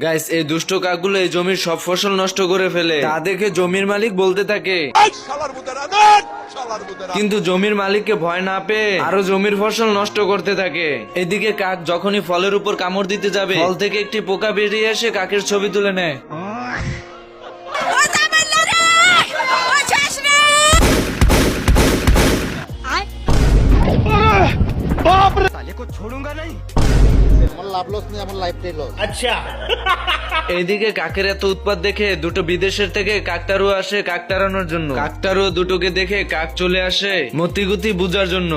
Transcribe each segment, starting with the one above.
Guys, এই দুষ্ট কাকগুলো এই জমির সব ফসল নষ্ট করে ফেলে। তা দেখে জমির মালিক বলতে থাকে, কিন্তু জমির মালিককে ভয় না পেয়ে আরো জমির ফসল নষ্ট করতে থাকে। এদিকে কাক যখনই ফলের উপর কামড় দিতে যাবে, ফল থেকে একটি পোকা বেরিয়ে এসে কাকের ছবি তুলে নেয়। এইদিকে কাকের এত উৎপাত দেখে দুটো বিদেশের থেকে কাকতারুয়া আসে কাক তাড়ানোর জন্য। কাকতারুয়া দুটোকে দেখে কাক চলে আসে মতিগতি বুঝার জন্য।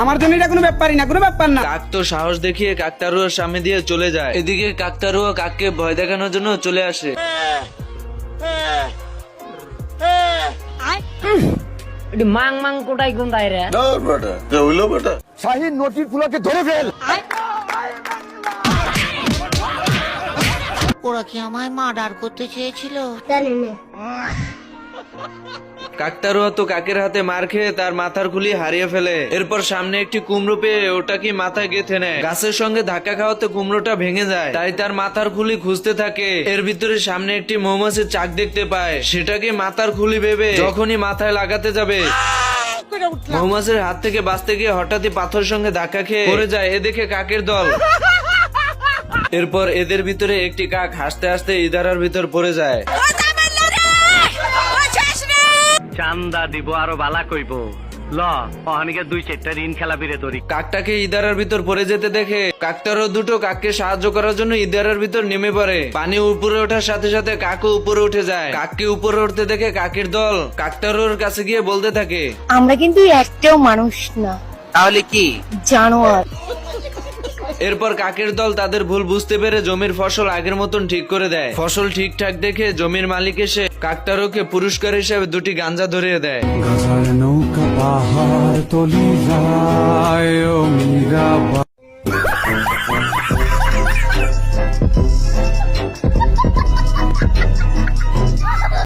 আমার জন্য এটা কোনো ব্যাপারই না, কোনো ব্যাপার না। কাক তো সাহস দেখিয়ে কাকতারুয়ার সামনে দিয়ে চলে যায়। এদিকে কাকতারুয়া কাককে ভয় দেখানোর জন্য চলে আসে। মাং মাং কোটাই কোনটাই রে শাহিন নটির ফুলাকে ধরে ফেল। ওরা কি আমায় মার্ডার করতে চেয়েছিল? কাকতারুয়া তো কাকের হাতে মার খেয়ে তার মাথার খুলি হারিয়ে ফেলে। এরপর সামনে একটি কুমড়ো পেয়ে ওটাকে মাথায় গেঁথে নেয়। গাছের সঙ্গে ধাক্কা খাওয়াতে কুমড়োটা ভেঙে যায়, তাই তার মাথার খুলি খুঁজতে থাকে। এর ভিতরে সামনে একটি মৌমাছির চাক দেখতে পায়, সেটাকে মাথার খুলি ভেবে যখনই মাথায় লাগাতে যাবে, মৌমাছির হাত থেকে বাঁচতে গিয়ে হঠাৎই পাথর সঙ্গে ধাক্কা খেয়ে পড়ে যায়। এ দেখে কাকের দল। এরপর এদের ভিতরে একটি কাক হাসতে হাসতে ইদারার ভিতর পড়ে যায়। চান্দা দিব আরো বালা কইব ল অহানিকে 2-4টা ঋণ খেলা বিরে ধরি। কাকটাকে ইদারার ভিতর পড়ে যেতে দেখে কাকটারও দুটো কাককে সাহায্য করার জন্য ইদারার ভিতর নেমে পড়ে। পানি উপরে ওঠার সাথে সাথে কাকও উপরে উঠে যায়। কাককে উপরে উঠতে দেখে কাকের দল কাকটারোর কাছে গিয়ে বলতে থাকে, আমরা কিন্তু একটাও মানুষ না, তাহলে কি? জানোয়ার। এরপর কাকের দল তাদের ভুল বুঝতে পেরে জমির ফসল আগের মতন ঠিক করে দেয়। ফসল ঠিকঠাক দেখে জমির মালিক এসে কাকটারোকে পুরস্কার হিসেবে 2টি গাঞ্জা ধরিয়ে দেয়। নৌকা পাহাড় তলি যায় ও মীরা।